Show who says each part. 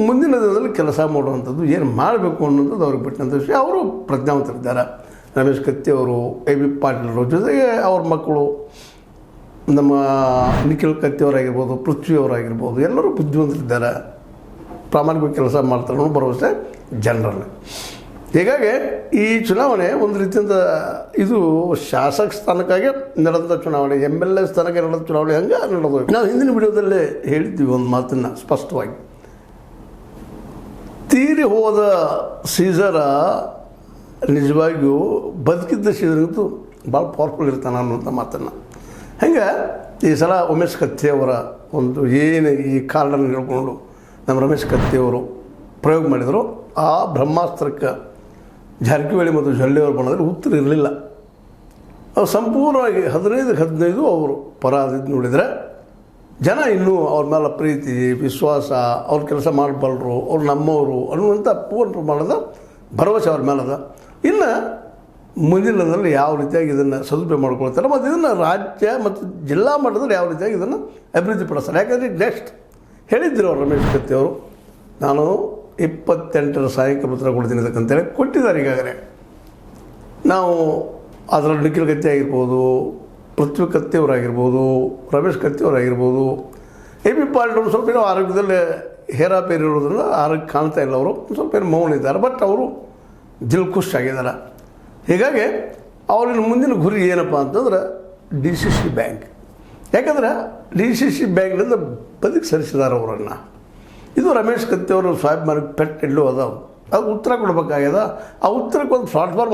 Speaker 1: ಮುಂದಿನ ದಿನದಲ್ಲಿ ಕೆಲಸ ಮಾಡುವಂಥದ್ದು ಏನು ಮಾಡಬೇಕು ಅನ್ನೋಂಥದ್ದು ಅವ್ರಿಗೆ ಬಿಟ್ಟಂಥ ವಿಷಯ. ಅವರು ಪ್ರಜ್ಞಾವಂತರಿದ್ದಾರೆ. ರಮೇಶ್ ಕತ್ತಿ ಅವರು, ಎ ಬಿ ಪಾಟೀಲರು, ಜೊತೆಗೆ ಅವ್ರ ಮಕ್ಕಳು ನಮ್ಮ ನಿಖಿಲ್ ಕತ್ತಿಯವರಾಗಿರ್ಬೋದು, ಪೃಥ್ವಿಯವರಾಗಿರ್ಬೋದು, ಎಲ್ಲರೂ ಬುದ್ಧಿವಂತರಿದ್ದಾರೆ, ಪ್ರಾಮಾಣಿಕವಾಗಿ ಕೆಲಸ ಮಾಡ್ತಾರೆ ಅನ್ನೋ ಭರವಸೆ ಜನರಲ್ಲಿ. ಹೀಗಾಗಿ ಈ ಚುನಾವಣೆ ಒಂದು ರೀತಿಯಿಂದ ಇದು ಶಾಸಕ ಸ್ಥಾನಕ್ಕಾಗಿ ನಡೆದ ಚುನಾವಣೆ, MLA ಸ್ಥಾನಕ್ಕೆ ನಡೆದ ಚುನಾವಣೆ ಹಂಗೆ ನಡೆದು. ನಾವು ಹಿಂದಿನ ವಿಡಿಯೋದಲ್ಲೇ ಹೇಳಿದ್ವಿ ಒಂದು ಮಾತನ್ನು ಸ್ಪಷ್ಟವಾಗಿ, ತೀರಿ ಹೋದ ಸೀಸರ ನಿಜವಾಗಿಯೂ ಬದುಕಿದ್ದ ಸೀಸರ್ಗಿಂತೂ ಭಾಳ ಪವರ್ಫುಲ್ ಇರ್ತಾನೆ ಅನ್ನೋಂಥ ಮಾತನ್ನು. ಹಂಗೆ ಈ ಸಲ ಉಮೇಶ್ ಕತ್ತಿಯವರ ಒಂದು ಏನು ಈ ಕಾರ್ಡನ್ನು ಹೇಳ್ಕೊಂಡು ನಮ್ಮ ರಮೇಶ್ ಕತ್ತಿಯವರು ಪ್ರಯೋಗ ಮಾಡಿದರು, ಆ ಬ್ರಹ್ಮಾಸ್ತ್ರಕ್ಕೆ ಜಾರಕಿಹೊಳಿ ಮತ್ತು ಜೊಲ್ಲೆಯವರು ಬಂದರೆ ಉತ್ತರ ಇರಲಿಲ್ಲ. ಅವ್ರು ಸಂಪೂರ್ಣವಾಗಿ 15-15 ಅವರು ಪರಾದಿದ್ದು ನೋಡಿದರೆ ಜನ ಇನ್ನೂ ಅವ್ರ ಮೇಲೆ ಪ್ರೀತಿ, ವಿಶ್ವಾಸ, ಅವ್ರ ಕೆಲಸ ಮಾಡಬಲ್ಲರು, ಅವ್ರು ನಮ್ಮವರು ಅನ್ನುವಂಥ ಪೂರ್ಣ ಪ್ರಮಾಣದ ಭರವಸೆ ಅವ್ರ ಮೇಲದ. ಇನ್ನು ಮುಂದಿನ ದಿನದಲ್ಲಿ ಯಾವ ರೀತಿಯಾಗಿ ಇದನ್ನು ಸದುಪಯೋಗ ಮಾಡ್ಕೊಳ್ತಾರೆ ಮತ್ತು ಇದನ್ನು ರಾಜ್ಯ ಮತ್ತು ಜಿಲ್ಲಾ ಮಟ್ಟದಲ್ಲಿ ಯಾವ ರೀತಿಯಾಗಿ ಇದನ್ನು ಅಭಿವೃದ್ಧಿಪಡಿಸ್ತಾರೆ. ಯಾಕಂದರೆ ನೆಕ್ಸ್ಟ್ ಹೇಳಿದ್ದರು ಅವರು ರಮೇಶ್ ಕತ್ತಿಯವರು, ನಾನು 28ರ ಸಾಯಂಕಾಲ ಉತ್ತರ ಕೊಡ್ತೀನಿ ಅಂತೇಳಿ ಕೊಟ್ಟಿದ್ದಾರೆ. ಈಗಾಗಲೇ ನಾವು ಅದರಲ್ಲಿ ನಿಖಿಲ್ ಕತ್ತಿ ಆಗಿರ್ಬೋದು, ಪೃಥ್ವಿ ಕತ್ತಿಯವರಾಗಿರ್ಬೋದು, ರಮೇಶ್ ಕತ್ತಿಯವರಾಗಿರ್ಬೋದು, ಎ ಬಿ ಪಾಟೀಲ್ ಸ್ವಲ್ಪ ಏನೋ ಆರೋಗ್ಯದಲ್ಲಿ ಹೇರಾಪೇರಿ ಇರೋದ್ರಿಂದ ಆರೋಗ್ಯ ಕಾಣ್ತಾ ಇಲ್ಲ, ಅವರು ಸ್ವಲ್ಪ ಏನೋ ಮೌನ ಇದ್ದಾರೆ, ಬಟ್ ಅವರು ದಿಲ್ ಖುಷ್ ಆಗಿದ್ದಾರೆ. ಹೀಗಾಗಿ ಅವ್ರಿನ ಮುಂದಿನ ಗುರಿ ಏನಪ್ಪ ಅಂತಂದ್ರೆ DCC ಬ್ಯಾಂಕ್. ಯಾಕಂದರೆ DCC ಬ್ಯಾಂಕ್ನಿಂದ ಬದುಕು ಸರಿಸಿದ್ದಾರೆ ಅವರನ್ನು. ಇದು ರಮೇಶ್ ಕತ್ತಿಯವರು ಸ್ವಾಭಿಮಾನಕ್ಕೆ ಪೆಟ್ಟು ಎಲ್ಲೂ ಅದಾವೆ, ಅದು ಉತ್ತರ ಕೊಡಬೇಕಾಗ್ಯದ. ಆ ಉತ್ತರಕ್ಕೆ ಒಂದು ಪ್ಲಾಟ್ಫಾರ್ಮ್